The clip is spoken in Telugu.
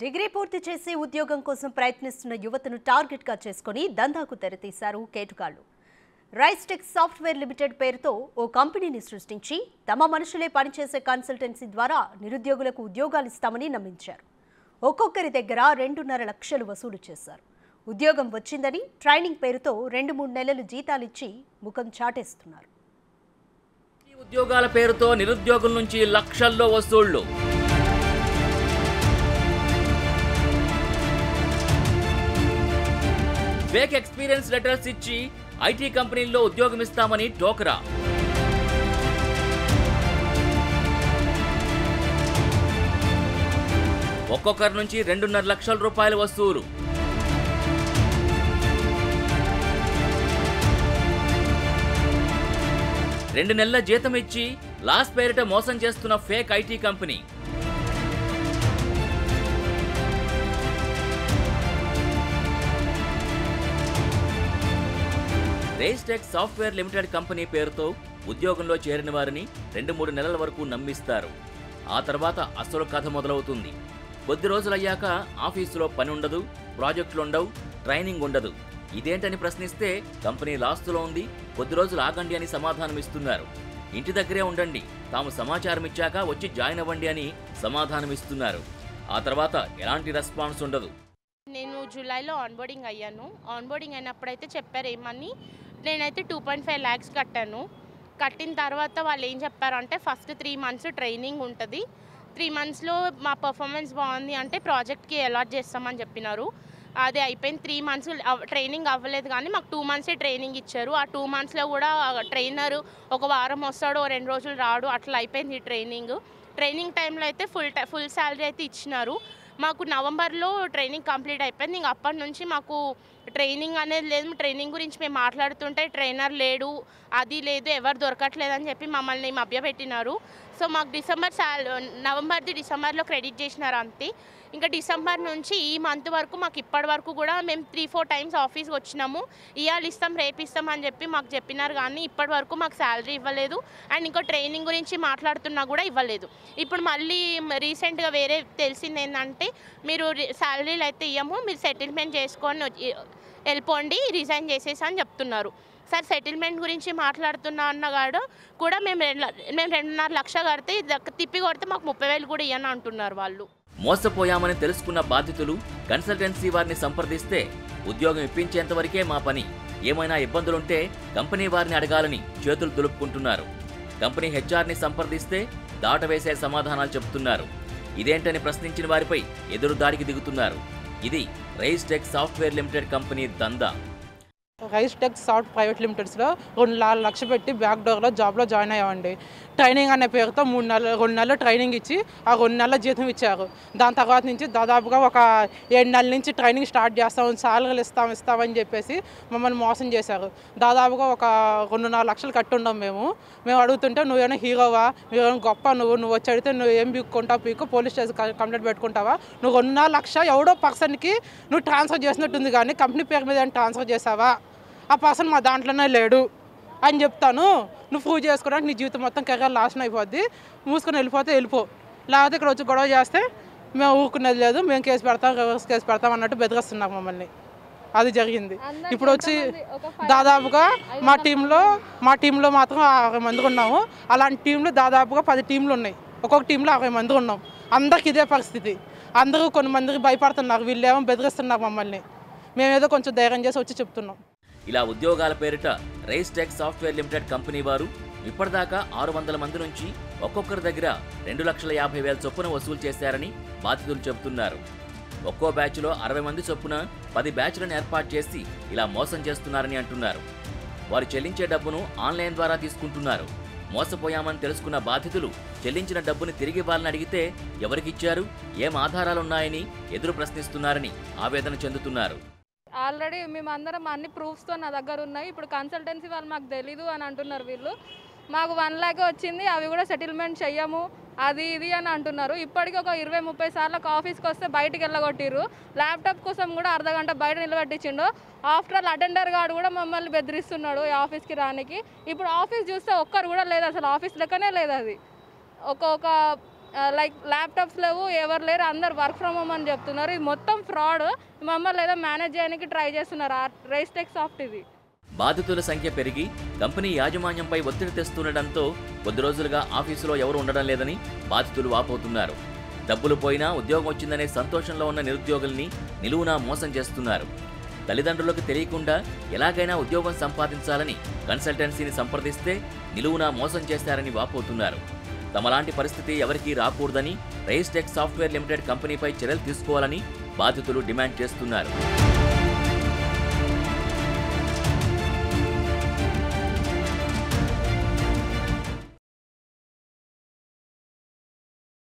డిగ్రీ పూర్తి చేసి ఉద్యోగం కోసం ప్రయత్నిస్తున్న యువతను టార్గెట్గా చేసుకుని దందాకు తెరతీశారు కేటుగాళ్లు. రైస్టెక్ సాఫ్ట్వేర్ లిమిటెడ్ పేరుతో ఓ కంపెనీని సృష్టించి తమ మనుషులే పనిచేసే కన్సల్టెన్సీ ద్వారా నిరుద్యోగులకు ఉద్యోగాలు ఇస్తామని నమ్మించారు. ఒక్కొక్కరి దగ్గర 2.5 లక్షలు వసూలు చేశారు. ఉద్యోగం వచ్చిందని ట్రైనింగ్ పేరుతో 2-3 నెలలు జీతాలిచ్చి ముఖం చాటేస్తున్నారు. ఉద్యోగాల పేరుతో నిరుద్యోగుల నుంచి లక్షల్లో వసూళ్లు. ఫేక్ ఎక్స్పీరియన్స్ లెటర్స్ ఇచ్చి ఐటీ కంపెనీల్లో ఉద్యోగం ఇస్తామని టోకరా. ఒక్కొక్కరి నుంచి 2.5 లక్షల రూపాయల వసూలు. రెండు నెలల జీతం ఇచ్చి లాస్ పేరిట మోసం చేస్తున్న ఫేక్ ఐటీ కంపెనీ. రైస్టెక్ సాఫ్ట్వేర్ లిమిటెడ్ కంపెనీ పేరుతో ఉద్యోగంలో చేరిన వారిని 2-3 నెలల వరకు నమ్మిస్తారు. ఆ తర్వాత అసలు కథ మొదలవుతుంది. కొద్ది రోజులయ్యాక ఆఫీసులో పని ఉండదు, ప్రాజెక్టులుండవు, ట్రైనింగ్ ఉండదు. ఇదేంటని ప్రశ్నిస్తే కంపెనీ లాస్లో ఉంది, కొద్ది రోజులు ఆగండి అని సమాధానం ఇస్తున్నారు. ఇంటి దగ్గరే ఉండండి, తాము సమాచారం ఇచ్చాక వచ్చి జాయిన్ అవ్వండి అని సమాధానం ఇస్తున్నారు. ఆ తర్వాత ఎలాంటి రెస్పాన్స్ ఉండదు. నేను జూలైలో ఆన్బోర్డింగ్ అయ్యాను. ఆన్బోర్డింగ్ అయినప్పుడైతే చెప్పారు ఏమని, నేనైతే 2.5 lakhs కట్టాను. కట్టిన తర్వాత వాళ్ళు ఏం చెప్పారంటే ఫస్ట్ 3 months ట్రైనింగ్ ఉంటుంది. 3 monthsలో మా పర్ఫార్మెన్స్ బాగుంది అంటే ప్రాజెక్ట్కి అలాట్ చేస్తామని చెప్పినారు. అది అయిపోయింది. 3 months ట్రైనింగ్ అవ్వలేదు, కానీ మాకు 2 months ట్రైనింగ్ ఇచ్చారు. ఆ 2 monthsలో కూడా ట్రైనర్ ఒక వారం వస్తాడు, 2 రోజులు రాడు, అట్లా అయిపోయింది ట్రైనింగ్. ట్రైనింగ్ టైంలో అయితే ఫుల్ శాలరీ అయితే ఇచ్చినారు. మాకు నవంబర్లో ట్రైనింగ్ కంప్లీట్ అయిపోయింది. ఇంక అప్పటి నుంచి మాకు ట్రైనింగ్ అనేది లేదు. ట్రైనింగ్ గురించి మేము మాట్లాడుతుంటే ట్రైనర్ లేడు, అది లేదు, ఎవరు దొరకట్లేదు అని చెప్పి మమ్మల్ని మభ్యపెట్టినారు. సో మాకు నవంబర్ది డిసెంబర్లో క్రెడిట్ చేసినారు అంతే. ఇంకా డిసెంబర్ నుంచి ఈ మంత్ వరకు మాకు ఇప్పటి వరకు కూడా మేము 3-4 times ఆఫీస్కి వచ్చినాము. ఇవాళ ఇస్తాం, రేపు ఇస్తాం అని చెప్పి మాకు చెప్పినారు, కానీ ఇప్పటి వరకు మాకు శాలరీ ఇవ్వలేదు. అండ్ ఇంకో ట్రైనింగ్ గురించి మాట్లాడుతున్నా కూడా ఇవ్వలేదు. ఇప్పుడు మళ్ళీ రీసెంట్గా వేరే తెలిసింది ఏంటంటే, మీరు శాలరీలు అయితే ఇవ్వము, మీరు సెటిల్మెంట్ చేసుకొని వెళ్ళిపోండి, రిజైన్ చేసేసి అని చెప్తున్నారు. సార్ సెటిల్మెంట్ గురించి మాట్లాడుతున్నా అన్నగాడు కూడా మేము 2.5 లక్షలు కడితే తిప్పి కొడితే మాకు 30,000 కూడా ఇవ్వని అంటున్నారు వాళ్ళు. మోసపోయామని తెలుసుకున్న బాధితులు కన్సల్టెన్సీ వారిని సంప్రదిస్తే ఉద్యోగం ఇప్పించేంత వరకే మా పని, ఏమైనా ఇబ్బందులుంటే కంపెనీ వారిని అడగాలని చేతులు దులుపుకుంటున్నారు. కంపెనీ హెచ్ఆర్ని సంప్రదిస్తే దాటవేసే సమాధానాలు చెబుతున్నారు. ఇదేంటని ప్రశ్నించిన వారిపై ఎదురుదాడికి దిగుతున్నారు. ఇది రైస్టెక్ సాఫ్ట్వేర్ లిమిటెడ్ కంపెనీ దందా. రైస్టెక్ సాఫ్ట్ ప్రైవేట్ లిమిటెడ్స్లో 2.4 లక్షలు పెట్టి బ్యాక్ డోర్లో జాబ్లో జాయిన్ అయ్యామండి. ట్రైనింగ్ అనే పేరుతో 2 నెలలు ట్రైనింగ్ ఇచ్చి ఆ 2 నెలల జీతం ఇచ్చారు. దాని తర్వాత నుంచి దాదాపుగా ఒక 7 నెలల నుంచి ట్రైనింగ్ స్టార్ట్ చేస్తాం, సాలరీలు ఇస్తామని చెప్పేసి మమ్మల్ని మోసం చేశారు. దాదాపుగా ఒక 2.5 లక్షలు కట్టి ఉండం మేము అడుగుతుంటే నువ్వేమైనా హీరోవా, నువ్వేమైనా గొప్ప, నువ్వు వచ్చి అడిగితే నువ్వు ఏం పీక్కుంటావు, పోలీస్ స్టేషన్ కంప్లైంట్ పెట్టుకుంటావా, నువ్వు 2.5 లక్షలు ఎవడో పర్సన్కి నువ్వు ట్రాన్స్ఫర్ చేసినట్టుంది, కానీ కంపెనీ పేరు మీద ఏమైనా ట్రాన్స్ఫర్ చేసావా, ఆ పర్సన్ మా దాంట్లోనే లేడు అని చెప్తాను. నువ్వు ప్రూవ్ చేసుకోవడానికి నీ జీవితం మొత్తం కెరీర్ నాశనం అయిపోద్ది, మూసుకొని వెళ్ళిపో, లేకపోతే ఇక్కడ వచ్చి గొడవ చేస్తే మేము ఊరుకునేది లేదు, మేము కేసు పెడతాం, రివర్స్ కేసు పెడతాం అన్నట్టు బెదిరిస్తున్నాం మమ్మల్ని. అది జరిగింది. ఇప్పుడు వచ్చి దాదాపుగా మా టీంలో మాత్రం 60 మంది ఉన్నాము. అలాంటి టీంలో దాదాపుగా 10 టీంలు ఉన్నాయి. ఒక్కొక్క టీంలో 60 మంది ఉన్నాం. అందరికి ఇదే పరిస్థితి. అందరూ కొన్ని మందికి భయపడుతున్నారు, వీళ్ళేమో బెదిరిస్తున్నారు మమ్మల్ని. మేమేదో కొంచెం ధైర్యం చేసి వచ్చి చెప్తున్నాం. ఇలా ఉద్యోగాల పేరిట రైస్టెక్ సాఫ్ట్వేర్ లిమిటెడ్ కంపెనీ వారు ఇప్పటిదాకా 600 మంది నుంచి ఒక్కొక్కరి దగ్గర 2,50,000 చొప్పున వసూలు చేశారని బాధితులు చెబుతున్నారు. ఒక్కో బ్యాచ్లో 60 మంది చొప్పున 10 బ్యాచ్లను ఏర్పాటు చేసి ఇలా మోసం చేస్తున్నారని అంటున్నారు. వారు చెల్లించే డబ్బును ఆన్లైన్ ద్వారా తీసుకుంటున్నారు. మోసపోయామని తెలుసుకున్న బాధితులు చెల్లించిన డబ్బుని తిరిగి ఇవ్వాలని అడిగితే ఎవరికిచ్చారు, ఏం ఆధారాలున్నాయని ఎదురు ప్రశ్నిస్తున్నారని ఆవేదన చెందుతున్నారు. ఆల్రెడీ మేమందరం అన్ని ప్రూఫ్స్తో నా దగ్గర ఉన్నాయి. ఇప్పుడు కన్సల్టెన్సీ వాళ్ళు మాకు తెలీదు అని అంటున్నారు. వీళ్ళు మాకు 1 lakh వచ్చింది, అవి కూడా సెటిల్మెంట్ చెయ్యము, అది ఇది అని అంటున్నారు. ఇప్పటికీ ఒక 20-30 సార్లకు ఆఫీస్కి వస్తే బయటికి వెళ్ళగొట్టిర్రు. ల్యాప్టాప్ కోసం కూడా అర్ధగంట బయట నిలబెట్టించిండు. ఆఫ్టర్ ఆల్ అటెండర్ గార్డు కూడా మమ్మల్ని బెదిరిస్తున్నాడు ఈ ఆఫీస్కి రానికి. ఇప్పుడు ఆఫీస్ చూస్తే ఒక్కరు కూడా లేదు, అసలు ఆఫీస్ లెక్కనే లేదు. అది ఒక లైక్ ల్యాప్టాప్స్ లేవు, ఎవరు లేరు, అందరు వర్క్ ఫ్రమ్ హోమ్ అని చెప్తున్నారు. ఇది మొత్తం ఫ్రాడ్. మమ్మల్ని ఏదో మేనేజ్ చేయడానికి ట్రై చేస్తున్నారు రైస్ టెక్ సాఫ్ట్. ఇది బాధితుల సంఖ్య పెరిగి కంపెనీ యాజమాన్యంపై ఒత్తిడి తెస్తుండటంతో కొద్ది రోజులుగా ఆఫీసులో ఎవరు ఉండడం లేదని బాధితులు వాపోతున్నారు. డబ్బులు పోయినా ఉద్యోగం వచ్చిందనే సంతోషంలో ఉన్న నిరుద్యోగుల్ని నిలువునా మోసం చేస్తున్నారు. తల్లిదండ్రులకు తెలియకుండా ఎలాగైనా ఉద్యోగం సంపాదించాలని కన్సల్టెన్సీని సంప్రదిస్తే నిలువునా మోసం చేశారని వాపోతున్నారు. తమలాంటి పరిస్థితి ఎవరికీ రాకూడదని రైస్ టెక్ సాఫ్ట్వేర్ లిమిటెడ్ కంపెనీపై చర్యలు తీసుకోవాలని బాధితులు డిమాండ్ చేస్తున్నారు.